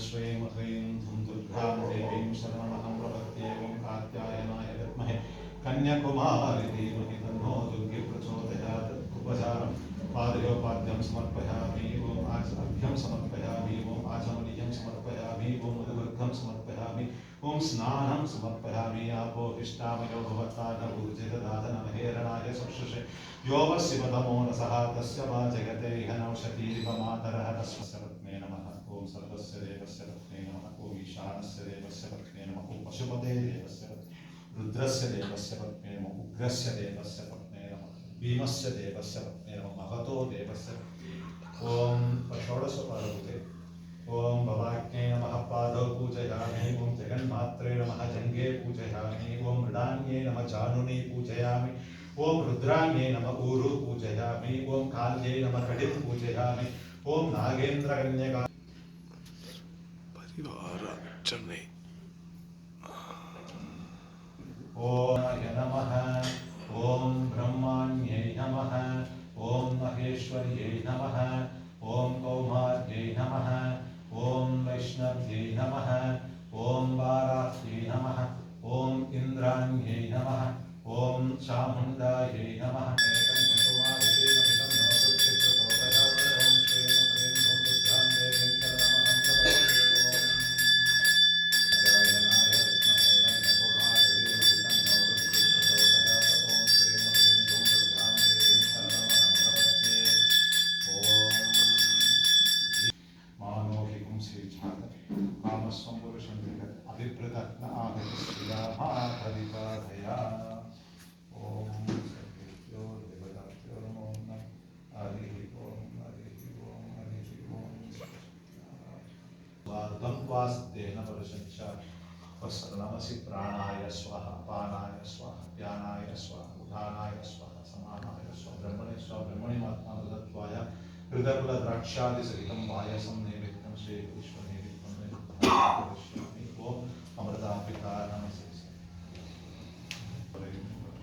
श्रीं ह्रीं धूं दुर्गां देवीं शरणमहं प्रपद्ये। ॐ कात्यायनाय विद्महे कन्याकुमारी धीमहि तन्नो दुर्गी प्रचोदयात्। उपचारं पादयोपाद्यं समर्पयामि। ॐ अर्घ्यं समर्पयामि। ॐ आचमनीयं समर्पयामि। ॐ मधुवर्घं समर्पयामि। ॐ स्नानं समर्पयामि। आपो इष्टामयो भवता न ऊर्जितदातन महेरणाय चक्षुषे यो वशिवतमो न सः तस्य वा जगते इह नौषधीरिव मातरः तस्मै रत्ने नमः। ॐ सर्वस्य देवस्य रत्ने नमः। ॐ ईशानस्य देवस्य रत्ने नमः। ॐ पशुपते देवस्य रत्ने रुद्रस्य देवस्य रत्ने नमः। उग्रस्य देवस्य रत्ने नमः। भीमस्य देवस्य रत्ने नमः। महतो देवस्य ॐ षोडशपादभूते ओं भवाग्ने नमः। पादौ पूजयामि। ओं जगन्मात्रे नमः। जङ्घे पूजयामि। ओं मृडान्ये नमः। जानुने पूजयामि। ओं रुद्रान्ये नमः। ऊरु पूजयामि। ओं काल्ये नमः। कटिं पूजयामि। ओं नागेन्द्रकन्यका परिवार अर्चने। ओं नमः। ओं ब्रह्माण्यै नमः। ओं महेश्वर्यै नमः। ओं कौमार्यै नमः। ओं वैष्णव्यै नमः। ओं वाराह्यै नमः। ओं इन्द्राण्यै नमः। ओं चामुण्डायै नमः। वास्तेन वर्षंचा वसनमसि प्राणाय स्वाहा पानाय स्वाहा ज्ञानाय स्वाहा उदानाय स्वाहा समानाय स्वाहा ब्रह्मणे स्वाहा ब्रह्मणे मात्मानदत्वाय हृदयकुल द्राक्षादि सहितं पायसं नैवेद्यं श्री विश्व नैवेद्यं ओम अमृतापिता नमस्ते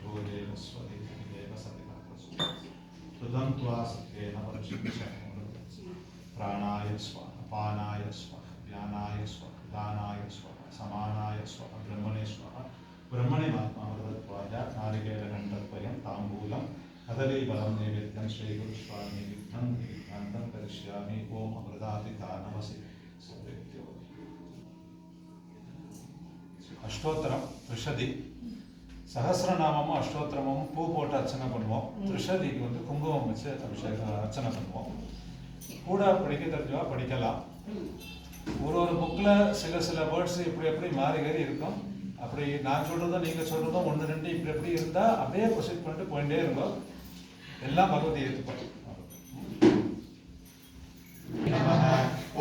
भोजेन स्वदेव सतिता तुदं त्वा सत्येन वर्षंचा प्राणाय स्वाहा पानाय स्वाहा ज्ञानाय स्वाहा दानाय स्वाहा समानाय स्वाहा ब्रह्मणे स्वाहा ब्रह्मणे मात्मानदत्वाय नारिकेलगण्डद्वयं ताम्बूलं कदलीफलं नैवेद्यं श्रीगुरुस्वामी विघ्नं विघ्नान्तं करिष्यामि। ओम अमृतापिता नमसि अष्टोत्तरम त्रिशति सहस्रनामமும் அஷ்டோத்திரமும் பூ போட்டு அர்ச்சனை பண்ணுவோம். त्रिशதிக்கு வந்து குங்குமம் வச்சு அபிஷேகம் அர்ச்சனை பண்ணுவோம். கூட படிக்க தெரிஞ்சவா படிக்கலாம். ஒரு புக்கில் சில வேர்ட்ஸ் இப்படி மாறி ஏறி இருக்கும். அப்படி நான் சொல்கிறதும் நீங்கள் சொல்கிறதும் ஒன்று ரெண்டு இப்படி இருந்தால் அப்படியே ப்ரொசீட் பண்ணிட்டு போயிட்டே இருக்கும். எல்லாம் பகவதி ஏற்றுப்போம்.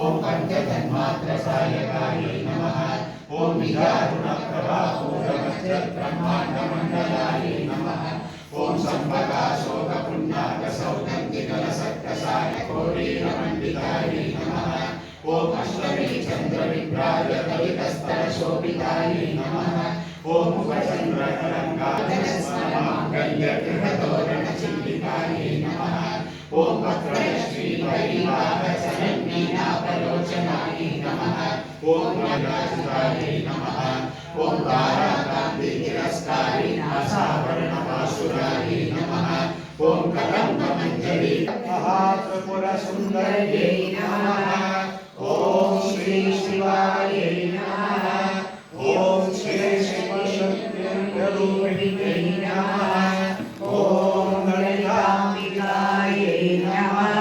ஓம் பஞ்சதன்மாத்ரசாயகாயை நமः. ஓம் விகாருணப்ரபாபூரவஜ்ரப்ரஹ்மாண்டமண்டலாயை நமः. ஓம் சம்பகாசோகபுண்யாகசௌகந்திகலசத்கசாய கோடீரமண்டிதாயை நமः. ओम अष्टमी चंद्र विभ्राज कवितस्तर शोभितायै नमः. ओम मुखचंद्र तरंगाधरस्मरमांगल्य गृहतोरण चिल्लिकायै नमः. ओम वक्रश्री परिवाह सरन्मीनापलोचनायै नमः. ओम राजराजायै नमः. ओम ताराकान्ति तिरस्कारी नासावरणपाशुरायै नमः. ओम कदम्ब मंजरी महात्रिपुर सुंदरयै नमः. ओम श्री शिवाय नमः. ओम श्री शिवशक्तिरूपिणे नमः. ओम ललिताम्बिकाय नमः.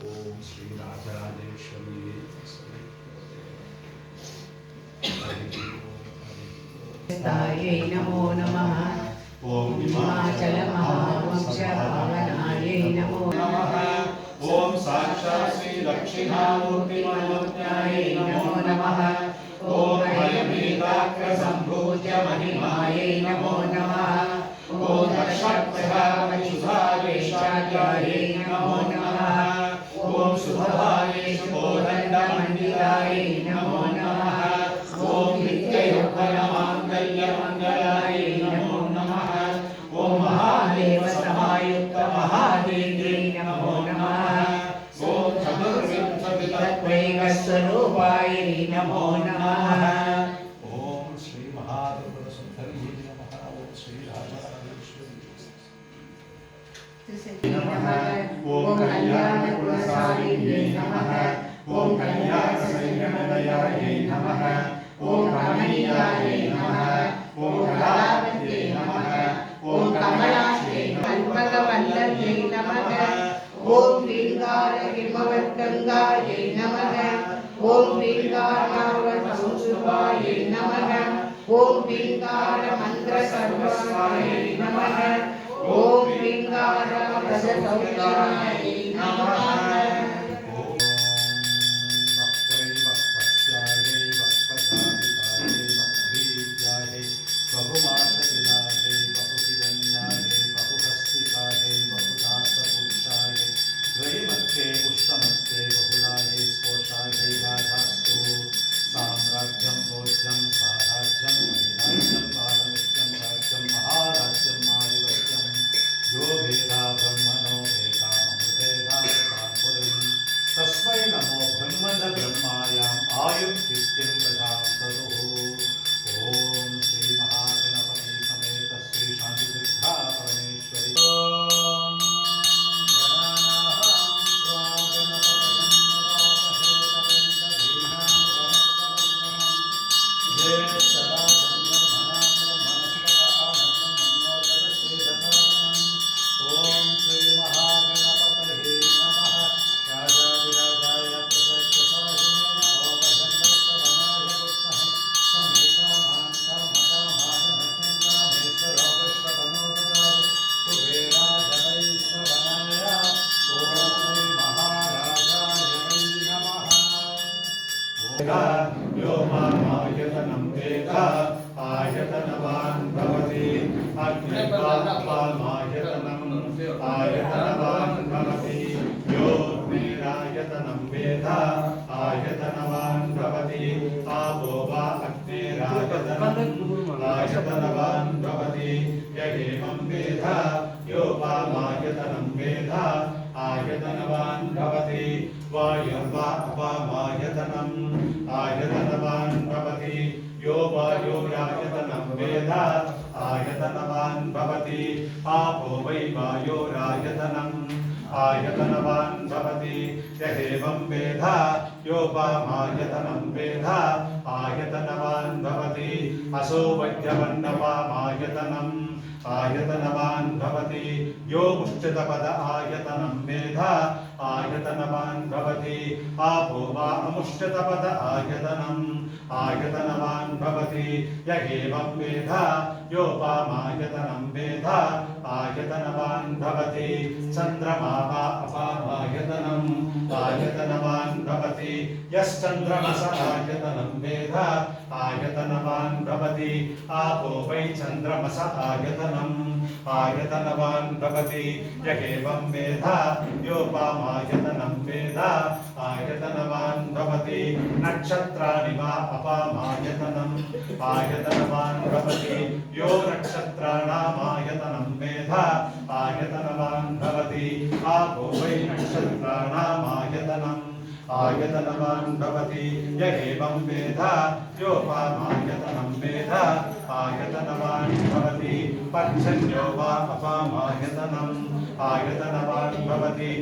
ओम श्री राजराजेश्वरी तायै नमो नमः. ओम हिमाचल महावंशभावनायै नमो नमः. ओम साक्षात् श्री दक्षिणामूर्तिमनोज्ञायै नमो नमः. ओम हयमेकाग्र संभूज्य महिमायै नमो नमः. ओम दक्षप्रभावशुभावेशाय नमो नमः. ओम शुभभावे शुभोदण्डमण्डितायै नमो नमः. ओम नित्ययौवनमाङ्गल्यमङ्गलाय नमो नमः. ओम महादेव समायुक्त महादेव्यै नमो नमः. ओम चतुर्विंशतितत्त्वैकस्य स्वरूपायै नमो नमः। ओम श्री महादेव सुंदरी नमः। ओम श्री राजेश्वरी नमः। ओम कल्याण गुणशालिन्यै नमः। ओम कल्याण संयमनयायै नमः। ओम कमनीयायै नमः। ओम कलावत्यै नमः। ओम कमलायै कल्पकवल्लभ्यै नमः। ओम ह्रींकार हिमवद्गंगायै नमः। ओम ह्रींकारावसंस्तुतायै नमः। ओम ह्रींकार मंत्र सर्वस्वायै नमः। ओम ह्रींकार व्रजसौख्यायै नमः। साम्राज्यं भोज्यं स्वाराज्यं वैराज्यं पारमित्यं राज्यं महाराज्यं मायुवज्यं यो वेदा ब्रह्मणो वेदामृतेधापुरीं तस्मै नमो ब्रह्मण ब्रह्मायाम् आयुर्कीर्तिं प्रदां तरुः। ओम श्री महागणपति समेत श्री शांतिदुर्गा परमेश्वरी। यो मामायतनं वेद आयतनवान् भवति। अग्निर्वाक्पामायतनम् आयतनवान् भवति। यो अग्निरायतनं वेद आयतनवान् भवति। आपो वा अग्निरायतनम् आयतनवान् भवति। यगेमं वेद योपामायतनं वेद आयतनवान् भवति। वायुर्वा अपामायतनम् आयतनवान् भवति। यो वायोरायतनं वेद आयतनवान् भवति। आपो वै वायोरायतनम् आयतनवान् भवति। यदेवं वेद योपामायतनं वेद आयतनवान् भवति। असो वज्रवन्नपामायतनम् आयतनवान् भवति। यो मुष्टितपद आयतनं वेद आयतनवान् भवति। आपो वा अमुष्टितपद आयतनम् आयतनवान् भवति। यगेवं वेद योपामायतनं वेद आयतनवान् भवति। चन्द्रमा वा अपामायतनम् आयतनवान् भवति। यश्चन्द्रमस आयतनं वेद आयतनवान् भवति। आपो वै चन्द्रमस आयतनम् आयतनवान् भवति। यगेवं वेद योपामायतनं वेद आयतनवान् भवति। नक्षत्राणि वा अपामायतनम् आयतनवान् भवति। यो नक्षत्राणामायतनं वेद आयतनवान् भवति। आपो वै नक्षत्राणामायतनम् आयतनवान् भवति। यगेवं वेद योपामायतनं वेद आयतनवान् भवति। पर्जन्यो वा अपामायतनम् आयतनवान् भवति।